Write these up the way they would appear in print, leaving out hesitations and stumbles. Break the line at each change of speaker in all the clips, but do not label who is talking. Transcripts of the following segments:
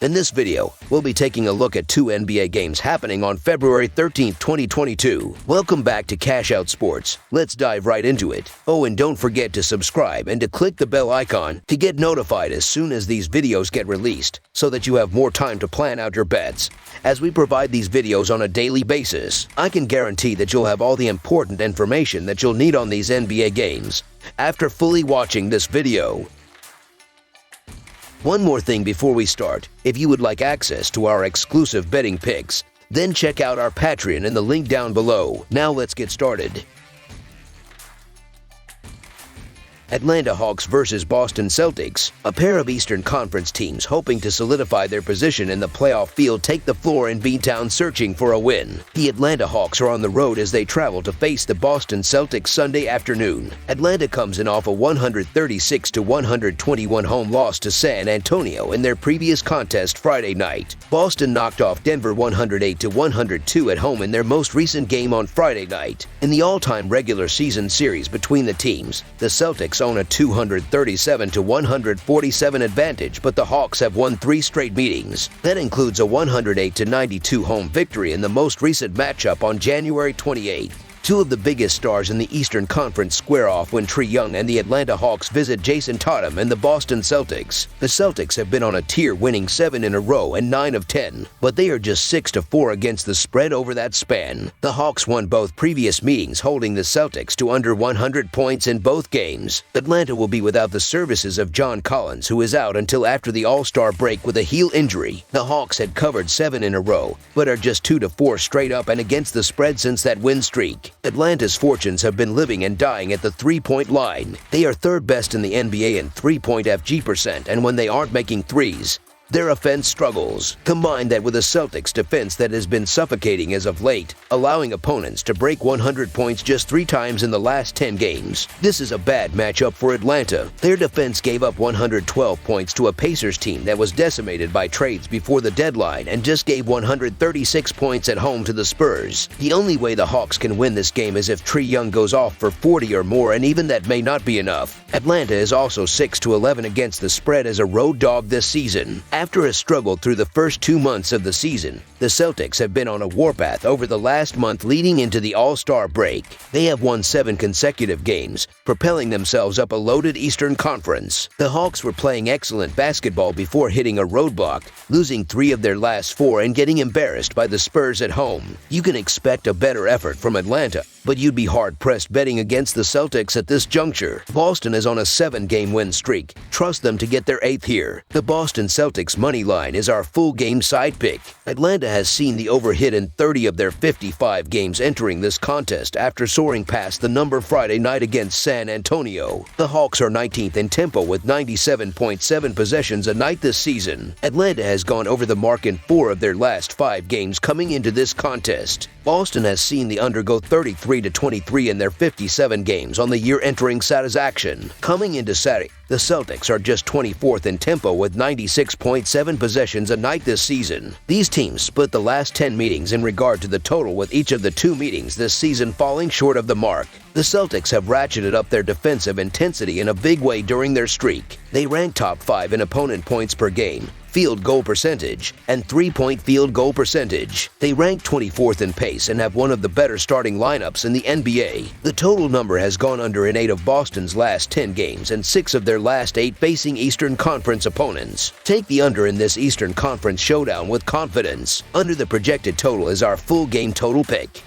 In this video, we'll be taking a look at two NBA games happening on February 13, 2022. Welcome back to Cash Out Sports. Let's dive right into it. Oh, and don't forget to subscribe and to click the bell icon to get notified as soon as these videos get released, so that you have more time to plan out your bets. As we provide these videos on a daily basis, I can guarantee that you'll have all the important information that you'll need on these NBA games after fully watching this video. One more thing before we start. If you would like access to our exclusive betting picks, then check out our Patreon in the link down below. Now let's get started. Atlanta Hawks versus Boston Celtics. A pair of Eastern Conference teams hoping to solidify their position in the playoff field take the floor in B-Town searching for a win. The Atlanta Hawks are on the road as they travel to face the Boston Celtics Sunday afternoon. Atlanta comes in off a 136-121 home loss to San Antonio in their previous contest Friday night. Boston knocked off Denver 108-102 at home in their most recent game on Friday night. In the all-time regular season series between the teams, the Celtics own a 237-147 advantage, but the Hawks have won 3 straight meetings. That includes a 108-92 home victory in the most recent matchup on January 28th. Two of the biggest stars in the Eastern Conference square off when Trae Young and the Atlanta Hawks visit Jason Tatum and the Boston Celtics. The Celtics have been on a tear, winning 7 in a row and 9 of 10, but they are just 6-4 against the spread over that span. The Hawks won both previous meetings, holding the Celtics to under 100 points in both games. Atlanta will be without the services of John Collins, who is out until after the All-Star break with a heel injury. The Hawks had covered 7 in a row, but are just 2-4 straight up and against the spread since that win streak. Atlanta's fortunes have been living and dying at the three-point line. They are third best in the NBA in three-point FG%, and when they aren't making threes, their offense struggles. Combine that with a Celtics defense that has been suffocating as of late, allowing opponents to break 100 points just 3 times in the last 10 games. This is a bad matchup for Atlanta. Their defense gave up 112 points to a Pacers team that was decimated by trades before the deadline and just gave 136 points at home to the Spurs. The only way the Hawks can win this game is if Trae Young goes off for 40 or more, and even that may not be enough. Atlanta is also 6-11 against the spread as a road dog this season. After a struggle through the first 2 months of the season, the Celtics have been on a warpath over the last month leading into the All-Star break. They have won 7 consecutive games, propelling themselves up a loaded Eastern Conference. The Hawks were playing excellent basketball before hitting a roadblock, losing 3 of their last 4 and getting embarrassed by the Spurs at home. You can expect a better effort from Atlanta, but you'd be hard-pressed betting against the Celtics at this juncture. Boston is on a 7-game win streak. Trust them to get their 8th here. The Boston Celtics money line is our full game side pick. Atlanta has seen the overhit in 30 of their 55 games entering this contest after soaring past the number Friday night against San Antonio. The Hawks are 19th in tempo with 97.7 possessions a night this season. Atlanta has gone over the mark in 4 of their last 5 games coming into this contest. Boston has seen the under go 33-23 in their 57 games on the year entering Saturday's action. Coming into Saturday, the Celtics are just 24th in tempo with 96.7 possessions a night this season. These teams split the last 10 meetings in regard to the total, with each of the 2 meetings this season falling short of the mark. The Celtics have ratcheted up their defensive intensity in a big way during their streak. They rank top 5 in opponent points per game, field goal percentage, and 3-point field goal percentage. They rank 24th in pace and have one of the better starting lineups in the NBA. The total number has gone under in 8 of Boston's last 10 games and 6 of their last 8 facing Eastern Conference opponents. Take the under in this Eastern Conference showdown with confidence. Under the projected total is our full game total pick.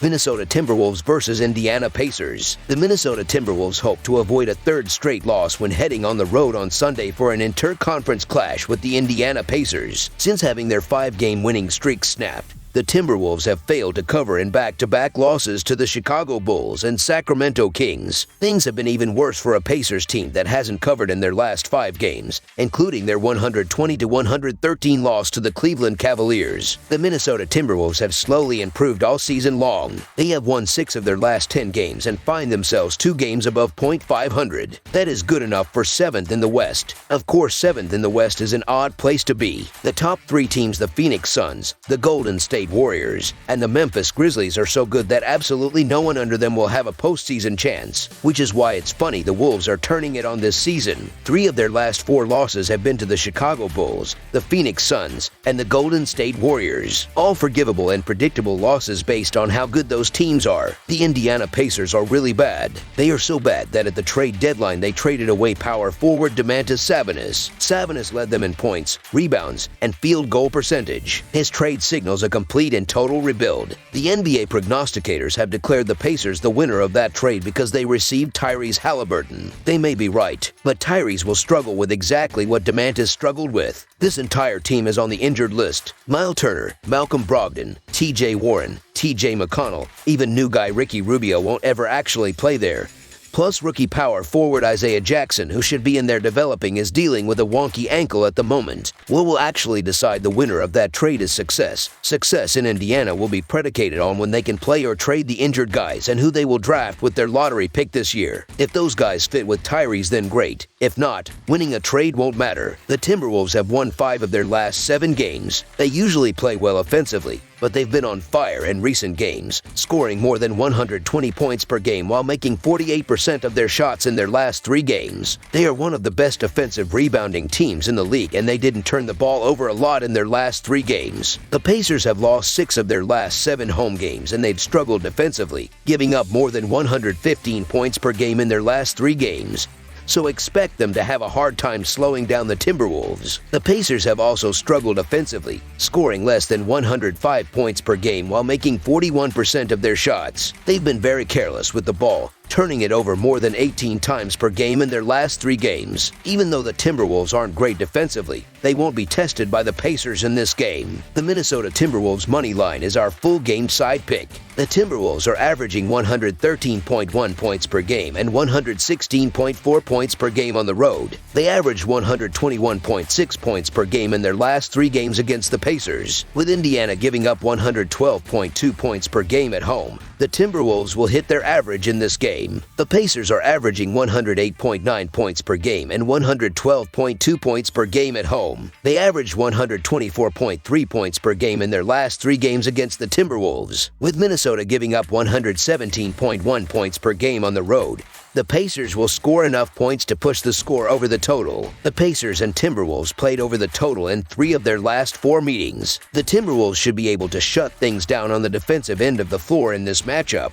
Minnesota Timberwolves versus Indiana Pacers. The Minnesota Timberwolves hope to avoid a 3rd straight loss when heading on the road on Sunday for an inter-conference clash with the Indiana Pacers. Since having their 5-game winning streak snapped, the Timberwolves have failed to cover in back-to-back losses to the Chicago Bulls and Sacramento Kings. Things have been even worse for a Pacers team that hasn't covered in their last 5 games, including their 120-113 loss to the Cleveland Cavaliers. The Minnesota Timberwolves have slowly improved all season long. They have won 6 of their last 10 games and find themselves 2 games above .500. That is good enough for 7th in the West. Of course, 7th in the West is an odd place to be. The top 3 teams, the Phoenix Suns, the Golden State State Warriors, and the Memphis Grizzlies are so good that absolutely no one under them will have a postseason chance, which is why it's funny the Wolves are turning it on this season. 3 of their last 4 losses have been to the Chicago Bulls, the Phoenix Suns, and the Golden State Warriors. All forgivable and predictable losses based on how good those teams are. The Indiana Pacers are really bad. They are so bad that at the trade deadline they traded away power forward Domantas Sabonis. Sabonis led them in points, rebounds, and field goal percentage. His trade signals a complete and total rebuild. The NBA prognosticators have declared the Pacers the winner of that trade because they received Tyrese Halliburton. They may be right, but Tyrese will struggle with exactly what Domantas struggled with. This entire team is on the injured list. Miles Turner, Malcolm Brogdon, T.J. Warren, T.J. McConnell, even new guy Ricky Rubio won't ever actually play there. Plus, rookie power forward Isaiah Jackson, who should be in there developing, is dealing with a wonky ankle at the moment. What will actually decide the winner of that trade is success. Success in Indiana will be predicated on when they can play or trade the injured guys and who they will draft with their lottery pick this year. If those guys fit with Tyrese, then great. If not, winning a trade won't matter. The Timberwolves have won 5 of their last 7 games. They usually play well offensively, but they've been on fire in recent games, scoring more than 120 points per game while making 48% of their shots in their last 3 games. They are one of the best offensive rebounding teams in the league, and they didn't turn the ball over a lot in their last 3 games. The Pacers have lost 6 of their last 7 home games, and they've struggled defensively, giving up more than 115 points per game in their last 3 games. So expect them to have a hard time slowing down the Timberwolves. The Pacers have also struggled offensively, scoring less than 105 points per game while making 41% of their shots. They've been very careless with the ball, turning it over more than 18 times per game in their last 3 games. Even though the Timberwolves aren't great defensively, they won't be tested by the Pacers in this game. The Minnesota Timberwolves money line is our full game side pick. The Timberwolves are averaging 113.1 points per game and 116.4 points per game on the road. They averaged 121.6 points per game in their last 3 games against the Pacers, with Indiana giving up 112.2 points per game at home. The Timberwolves will hit their average in this game. The Pacers are averaging 108.9 points per game and 112.2 points per game at home. They averaged 124.3 points per game in their last 3 games against the Timberwolves, with Minnesota giving up 117.1 points per game on the road. The Pacers will score enough points to push the score over the total. The Pacers and Timberwolves played over the total in 3 of their last 4 meetings. The Timberwolves should be able to shut things down on the defensive end of the floor in this matchup.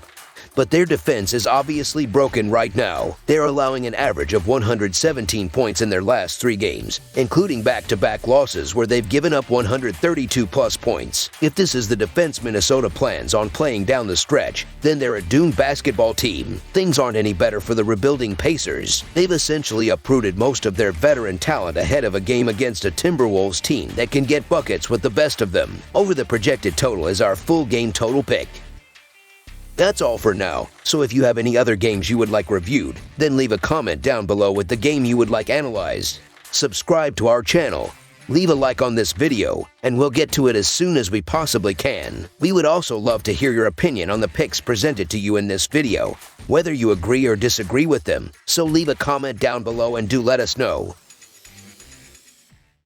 But their defense is obviously broken right now. They're allowing an average of 117 points in their last 3 games, including back-to-back losses where they've given up 132-plus points. If this is the defense Minnesota plans on playing down the stretch, then they're a doomed basketball team. Things aren't any better for the rebuilding Pacers. They've essentially uprooted most of their veteran talent ahead of a game against a Timberwolves team that can get buckets with the best of them. Over the projected total is our full game total pick. That's all for now, so if you have any other games you would like reviewed, then leave a comment down below with the game you would like analyzed. Subscribe to our channel, leave a like on this video, and we'll get to it as soon as we possibly can. We would also love to hear your opinion on the picks presented to you in this video, whether you agree or disagree with them, so leave a comment down below and do let us know.